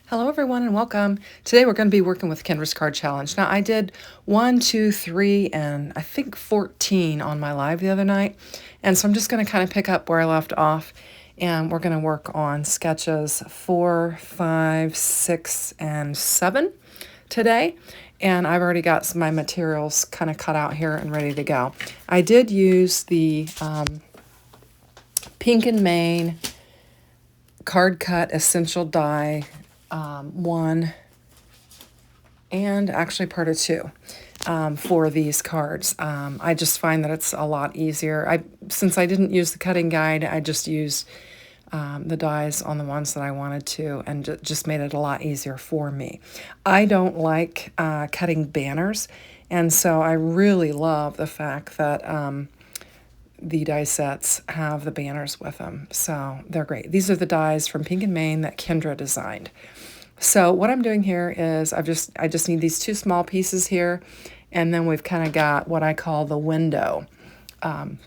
Hello everyone and welcome. Today we're going to be working with Kendra's Card Challenge. Now I did 1, 2, 3, and I think 14 on my live the other night. And so I'm just going to kind of pick up where I left off, and we're going to work on sketches 4, 5, 6, and 7 today. And I've already got my materials kind of cut out here and ready to go. I did use the Pink and Main Card Cut Essential Die 1 and actually part of 2 for these cards. I just find that it's a lot easier. Since I didn't use the cutting guide, I just used the dies on the ones that I wanted to, and just made it a lot easier for me. I don't like cutting banners, and so I really love the fact that the die sets have the banners with them, so they're great. These are the dies from Pink and Main that Kendra designed. So what I'm doing here is I just need these 2 small pieces here, and then we've kind of got what I call the window. And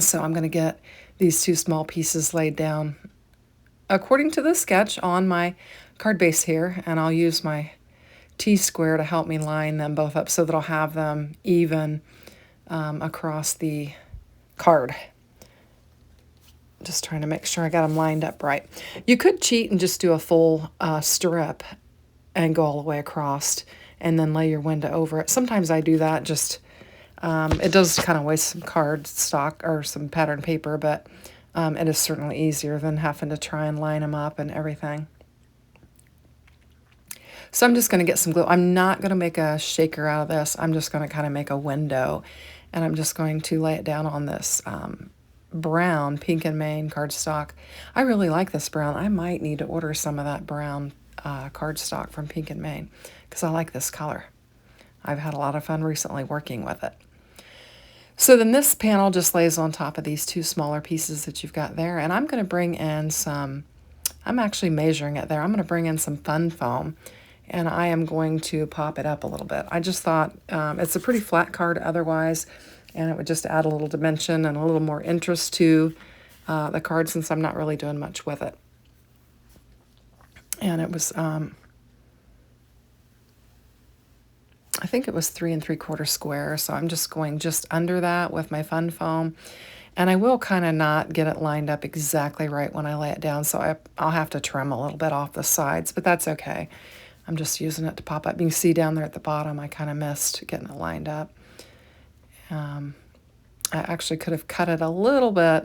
so I'm going to get these 2 small pieces laid down according to the sketch on my card base here, and I'll use my T-square to help me line them both up so that I'll have them even across the card. Just trying to make sure I got them lined up right. You could cheat and just do a full strip and go all the way across and then lay your window over it. Sometimes I do that. Just it does kind of waste some card stock or some pattern paper, but it is certainly easier than having to try and line them up and everything. So I'm just going to get some glue. I'm not going to make a shaker out of this. I'm just going to kind of make a window, and I'm just going to lay it down on this brown Pink and Main cardstock. I really like this brown. I might need to order some of that brown cardstock from Pink and Main because I like this color. I've had a lot of fun recently working with it. So then this panel just lays on top of these 2 smaller pieces that you've got there, and I'm going to bring in some, I'm actually measuring it there, I'm going to bring in some fun foam, and I am going to pop it up a little bit. I just thought it's a pretty flat card otherwise, and it would just add a little dimension and a little more interest to the card since I'm not really doing much with it. And it was, I think it was 3 3/4 square, so I'm just going just under that with my fun foam. And I will kind of not get it lined up exactly right when I lay it down, so I'll have to trim a little bit off the sides, but that's okay. I'm just using it to pop up. You can see down there at the bottom, I kind of missed getting it lined up. I actually could have cut it a little bit,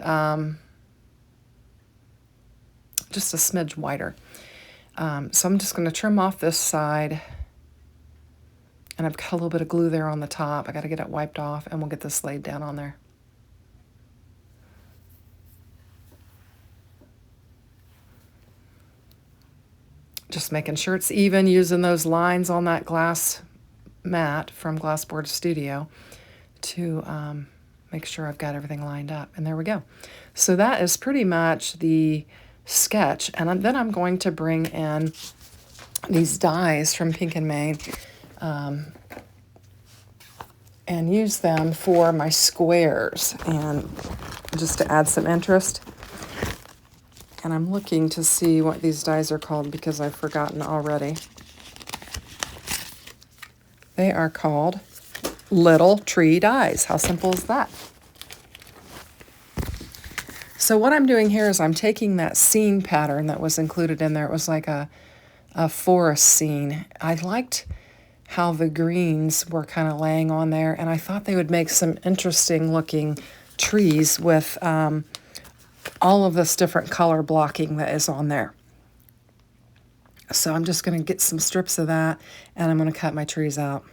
just a smidge wider. So I'm just going to trim off this side, and I've got a little bit of glue there on the top. I got to get it wiped off, and we'll get this laid down on there. Just making sure it's even, using those lines on that glass mat from Glassboard Studio to make sure I've got everything lined up. And there we go. So that is pretty much the sketch. And then I'm going to bring in these dies from Pink and Main and use them for my squares, and just to add some interest. And I'm looking to see what these dies are called because I've forgotten already. They are called Little Tree Dies. How simple is that? So what I'm doing here is I'm taking that scene pattern that was included in there. It was like a forest scene. I liked how the greens were kind of laying on there, and I thought they would make some interesting looking trees with all of this different color blocking that is on there. So I'm just going to get some strips of that, and I'm going to cut my trees out.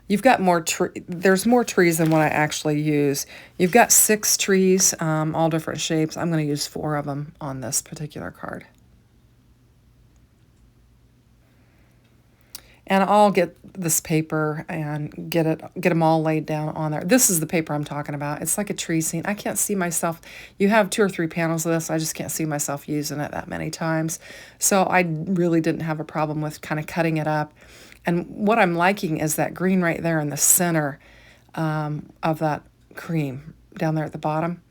You've got more there's more trees than what I actually use. You've got 6 trees, all different shapes. I'm going to use 4 of them on this particular card. And I'll get this paper and get them all laid down on there. This is the paper I'm talking about. It's like a tree scene. I can't see myself. You have 2 or 3 panels of this. I just can't see myself using it that many times. So I really didn't have a problem with kind of cutting it up. And what I'm liking is that green right there in the center of that cream down there at the bottom.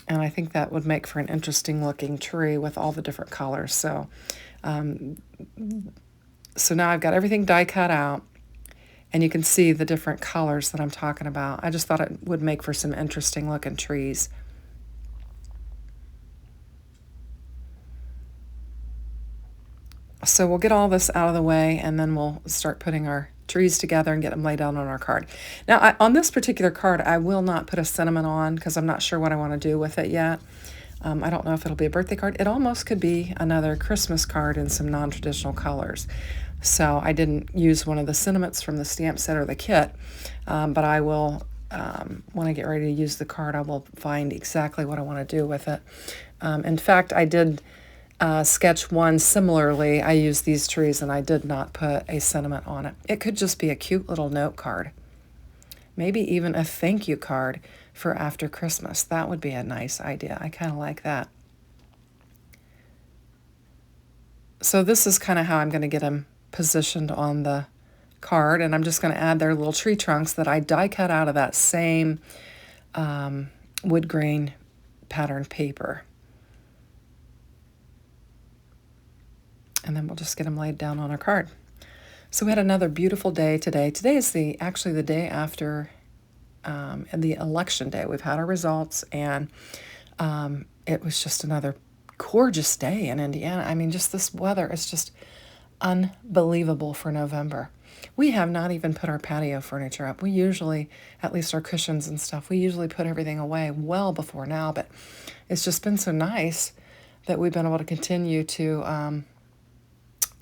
And I think that would make for an interesting looking tree with all the different colors. Um, so now I've got everything die cut out, and you can see the different colors that I'm talking about. I just thought it would make for some interesting looking trees. So we'll get all this out of the way, and then we'll start putting our trees together and get them laid out on our card. Now, on this particular card, I will not put a sentiment on because I'm not sure what I want to do with it yet. I don't know if it'll be a birthday card. It almost could be another Christmas card in some non-traditional colors. So I didn't use one of the sentiments from the stamp set or the kit, but I will, when I get ready to use the card, I will find exactly what I want to do with it. In fact, I did sketch one similarly. I used these trees and I did not put a sentiment on it. It could just be a cute little note card. Maybe even a thank you card for after Christmas. That would be a nice idea. I kind of like that. So this is kind of how I'm going to get them positioned on the card, and I'm just going to add their little tree trunks that I die cut out of that same wood grain pattern paper. And then we'll just get them laid down on our card. So we had another beautiful day today. Today is actually the day after the election day. We've had our results, and it was just another gorgeous day in Indiana. I mean, just this weather is just unbelievable for November. We have not even put our patio furniture up. We usually, at least our cushions and stuff, we usually put everything away well before now, but it's just been so nice that we've been able to continue to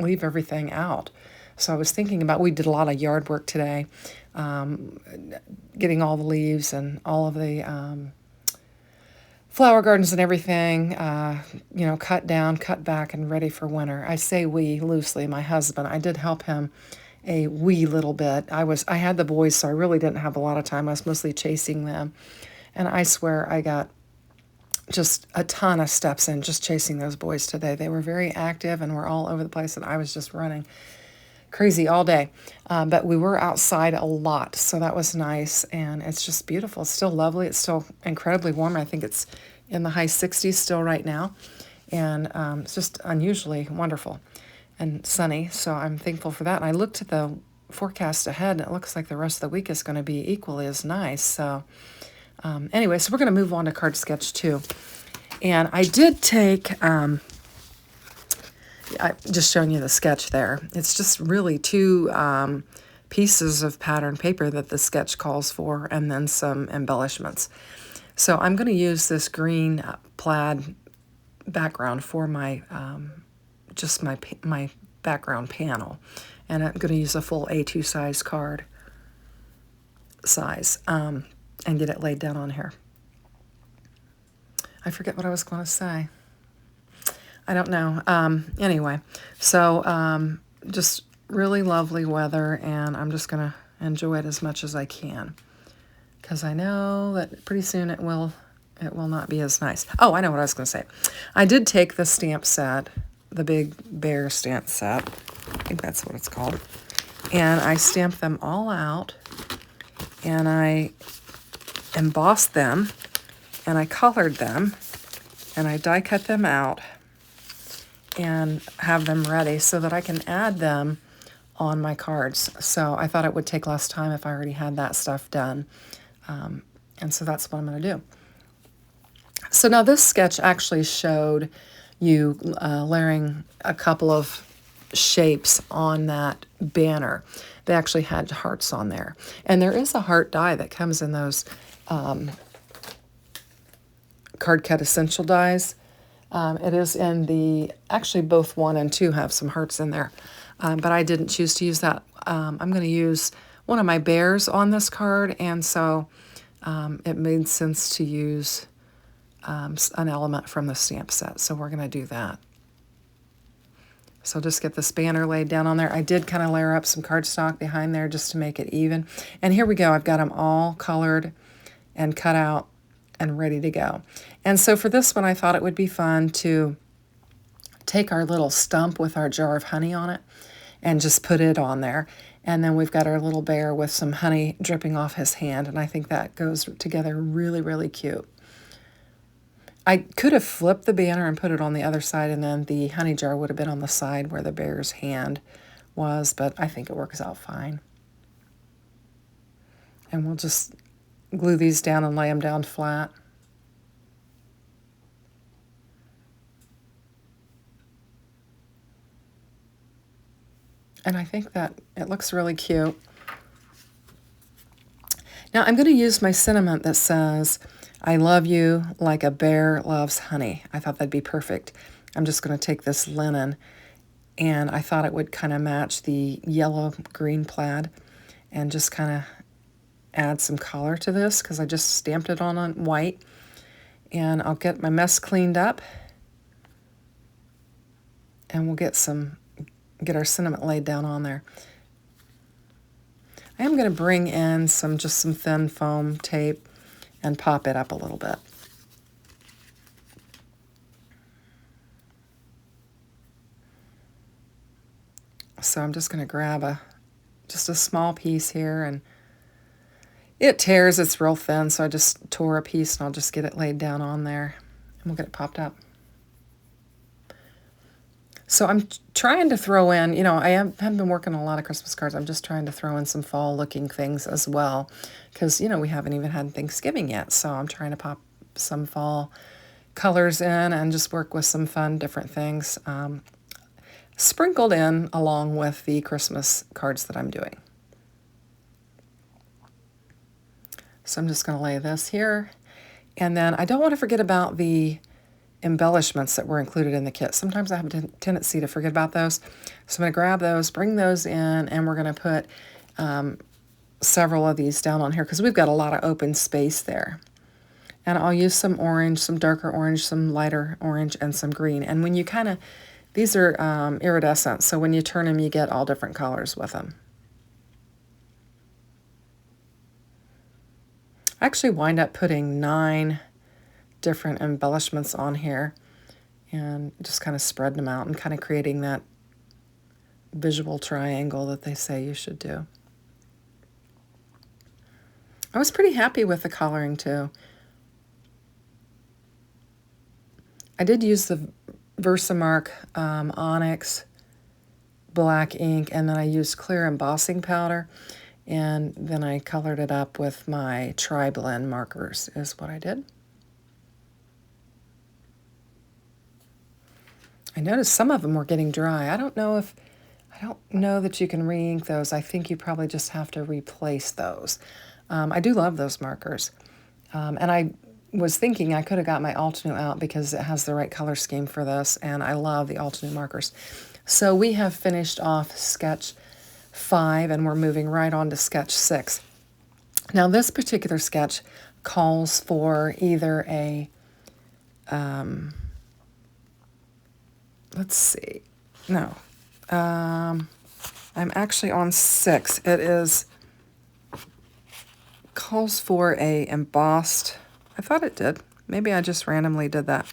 leave everything out. So I was thinking about, we did a lot of yard work today, getting all the leaves and all of the flower gardens and everything, cut down, cut back, and ready for winter. I say we loosely, my husband. I did help him a wee little bit. I had the boys, so I really didn't have a lot of time. I was mostly chasing them. And I swear I got just a ton of steps in just chasing those boys today. They were very active and were all over the place, and I was just running crazy all day. But we were outside a lot, so that was nice, and it's just beautiful. It's still lovely. It's still incredibly warm. I think it's in the high 60s still right now, and it's just unusually wonderful and sunny, so I'm thankful for that. And I looked at the forecast ahead, and it looks like the rest of the week is going to be equally as nice. So anyway, so we're going to move on to card sketch 2. And I did take, just showing you the sketch there. It's just really 2 pieces of pattern paper that the sketch calls for, and then some embellishments. So I'm going to use this green plaid background for my, just my background panel. And I'm going to use a full A2 size card size. And get it laid down on here. I forget what I was going to say. I don't know. Anyway, so just really lovely weather, and I'm just going to enjoy it as much as I can, because I know that pretty soon it will not be as nice. Oh, I know what I was going to say. I did take the stamp set, the Big Bear stamp set. I think that's what it's called. And I stamped them all out, and I embossed them, and I colored them, and I die cut them out and have them ready so that I can add them on my cards. So I thought it would take less time if I already had that stuff done. And so that's what I'm going to do. So now this sketch actually showed you layering a couple of shapes on that banner. They actually had hearts on there. And there is a heart die that comes in those Card Cut Essential dies. It is in actually both 1 and 2 have some hearts in there. But I didn't choose to use that. I'm going to use one of my bears on this card, and so it made sense to use an element from the stamp set. So we're going to do that. So just get this banner laid down on there. I did kind of layer up some cardstock behind there just to make it even. And here we go. I've got them all colored and cut out and ready to go. And so for this one, I thought it would be fun to take our little stump with our jar of honey on it and just put it on there. And then we've got our little bear with some honey dripping off his hand. And I think that goes together really, really cute. I could have flipped the banner and put it on the other side, and then the honey jar would have been on the side where the bear's hand was, but I think it works out fine. And we'll just glue these down and lay them down flat. And I think that it looks really cute. Now I'm going to use my sentiment that says, I love you like a bear loves honey. I thought that'd be perfect. I'm just going to take this linen, and I thought it would kind of match the yellow-green plaid and just kind of add some color to this because I just stamped it on white. And I'll get my mess cleaned up, and we'll get our sentiment laid down on there. I am going to bring in just some thin foam tape and pop it up a little bit. So I'm just going to grab just a small piece here, and it tears, it's real thin, so I just tore a piece and I'll just get it laid down on there and we'll get it popped up. So I'm trying to throw in, I haven't been working on a lot of Christmas cards. I'm just trying to throw in some fall-looking things as well because, we haven't even had Thanksgiving yet. So I'm trying to pop some fall colors in and just work with some fun different things sprinkled in along with the Christmas cards that I'm doing. So I'm just going to lay this here. And then I don't want to forget about the embellishments that were included in the kit. Sometimes I have a tendency to forget about those. So I'm going to grab those, bring those in, and we're going to put several of these down on here because we've got a lot of open space there. And I'll use some orange, some darker orange, some lighter orange, and some green. And when you these are iridescent, so when you turn them, you get all different colors with them. I actually wind up putting 9 different embellishments on here and just kind of spreading them out and kind of creating that visual triangle that they say you should do. I was pretty happy with the coloring too. I did use the Versamark Onyx black ink, and then I used clear embossing powder, and then I colored it up with my Tri-Blend markers is what I did. I noticed some of them were getting dry. I don't know that you can re-ink those. I think you probably just have to replace those. I do love those markers. And I was thinking I could have got my Altenew out because it has the right color scheme for this, and I love the Altenew markers. So we have finished off sketch 5, and we're moving right on to sketch 6. Now this particular sketch calls for either a let's see. No. I'm actually on 6. It calls for a embossed. I thought it did. Maybe I just randomly did that.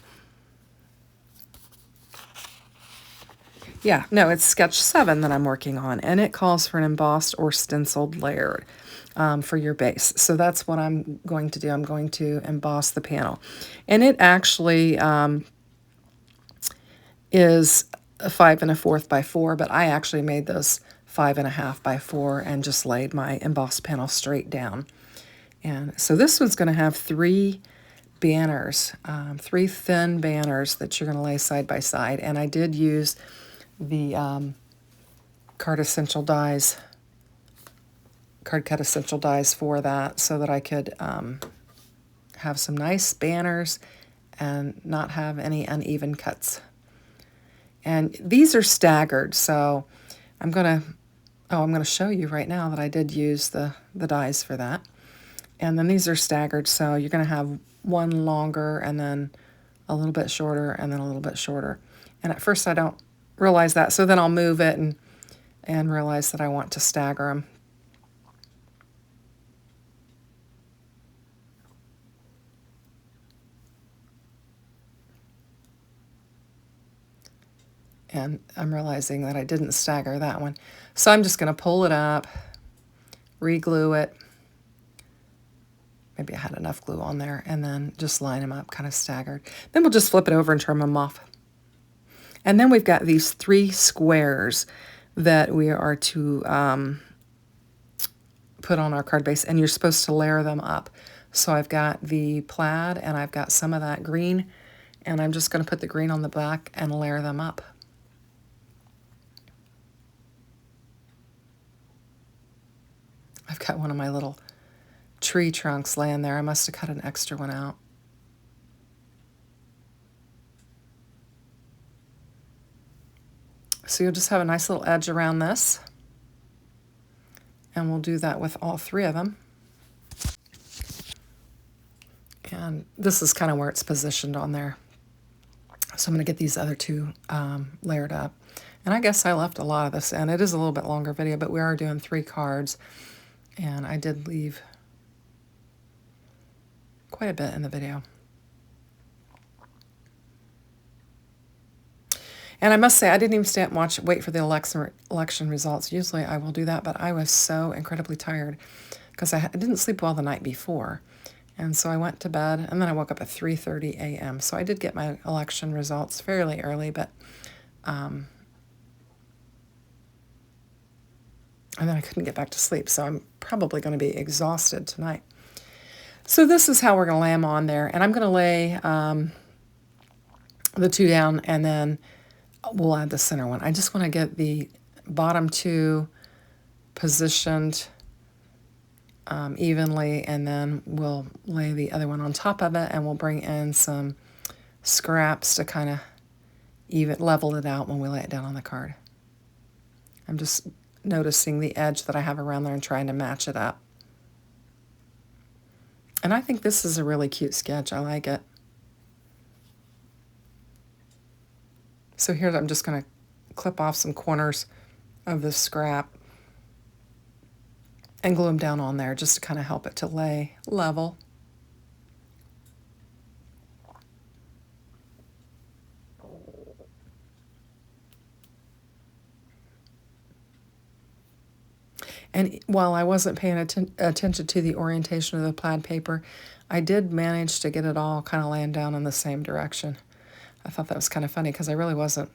Yeah, no, it's sketch 7 that I'm working on, and it calls for an embossed or stenciled layer for your base. So that's what I'm going to do. I'm going to emboss the panel. And it actually is a 5 1/4 by 4, but I actually made those 5 1/2 by 4 and just laid my embossed panel straight down. And so this one's going to have 3 banners, 3 thin banners that you're going to lay side by side. And I did use the Card Cut Essential Dies for that so that I could have some nice banners and not have any uneven cuts. And these are staggered, so I'm going to show you right now that I did use the dies for that. And then these are staggered, so you're going to have one longer and then a little bit shorter and then a little bit shorter. And at first I don't realize that, so then I'll move it and realize that I want to stagger them. And I'm realizing that I didn't stagger that one. So I'm just going to pull it up, re-glue it. Maybe I had enough glue on there, and then just line them up kind of staggered. Then we'll just flip it over and trim them off. And then we've got these 3 squares that we are to put on our card base, and you're supposed to layer them up. So I've got the plaid, and I've got some of that green, and I'm just going to put the green on the back and layer them up. I've got one of my little tree trunks laying there. I must have cut an extra one out. So you'll just have a nice little edge around this. And we'll do that with all 3 of them. And this is kind of where it's positioned on there. So I'm going to get these other 2 layered up. And I guess I left a lot of this in. It is a little bit longer video, but we are doing 3 cards. And I did leave quite a bit in the video. And I must say, I didn't even stay up and wait for the election results. Usually I will do that, but I was so incredibly tired because I didn't sleep well the night before. And so I went to bed, and then I woke up at 3:30 a.m. So I did get my election results fairly early, but and then I couldn't get back to sleep, so I'm probably going to be exhausted tonight. So this is how we're going to lay them on there, and I'm going to lay the 2 down, and then we'll add the center one. I just want to get the bottom 2 positioned evenly, and then we'll lay the other one on top of it, and we'll bring in some scraps to kind of level it out when we lay it down on the card. I'm just noticing the edge that I have around there and trying to match it up. And I think this is a really cute sketch. I like it. So here I'm just going to clip off some corners of this scrap and glue them down on there just to kind of help it to lay level. And while I wasn't paying attention to the orientation of the plaid paper, I did manage to get it all kind of laying down in the same direction. I thought that was kind of funny because I really wasn't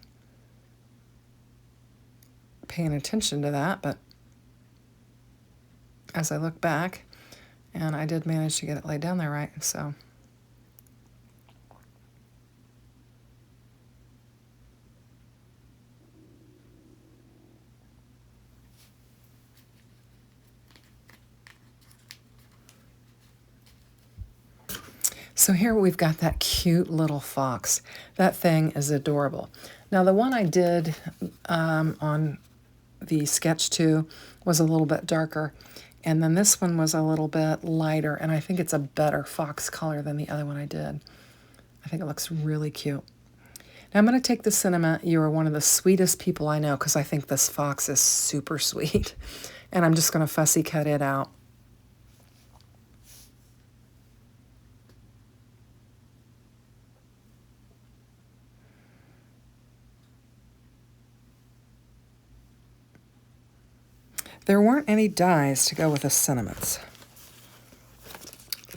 paying attention to that, but as I look back, and I did manage to get it laid down there right, so. So here we've got that cute little fox. That thing is adorable. Now the one I did on the sketch 2 was a little bit darker, and then this one was a little bit lighter, and I think it's a better fox color than the other one I did. I think it looks really cute. Now I'm going to take the sentiment, "You are one of the sweetest people I know," because I think this fox is super sweet. And I'm just going to fussy cut it out. There weren't any dies to go with the sentiments.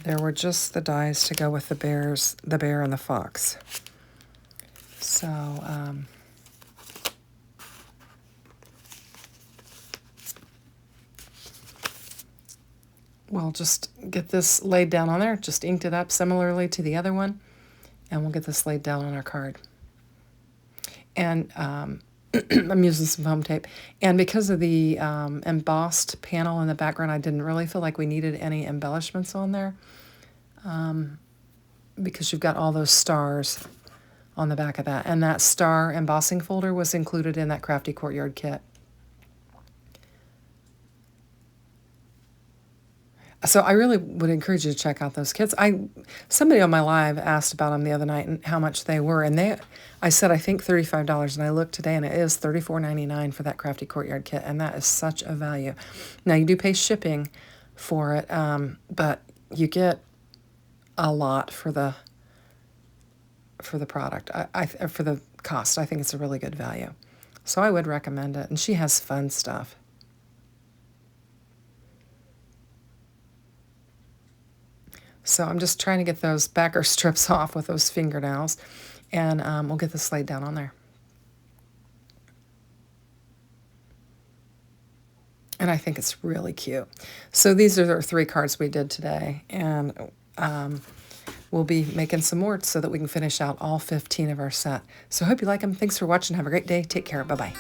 There were just the dies to go with the bear and the fox. So, we'll just get this laid down on there, just inked it up similarly to the other one, and we'll get this laid down on our card. And I'm using some foam tape. And because of the embossed panel in the background, I didn't really feel like we needed any embellishments on there because you've got all those stars on the back of that. And that star embossing folder was included in that Crafty Courtyard kit. So I really would encourage you to check out those kits. Somebody on my live asked about them the other night and how much they were, and I said I think $35, and I looked today and it is $34.99 for that Crafty Courtyard kit, and that is such a value. Now you do pay shipping for it, but you get a lot for the product. For the cost, I think it's a really good value. So I would recommend it, and she has fun stuff. So I'm just trying to get those backer strips off with those fingernails, and we'll get this laid down on there. And I think it's really cute. So these are the 3 cards we did today, and we'll be making some more so that we can finish out all 15 of our set. So I hope you like them. Thanks for watching. Have a great day. Take care. Bye-bye.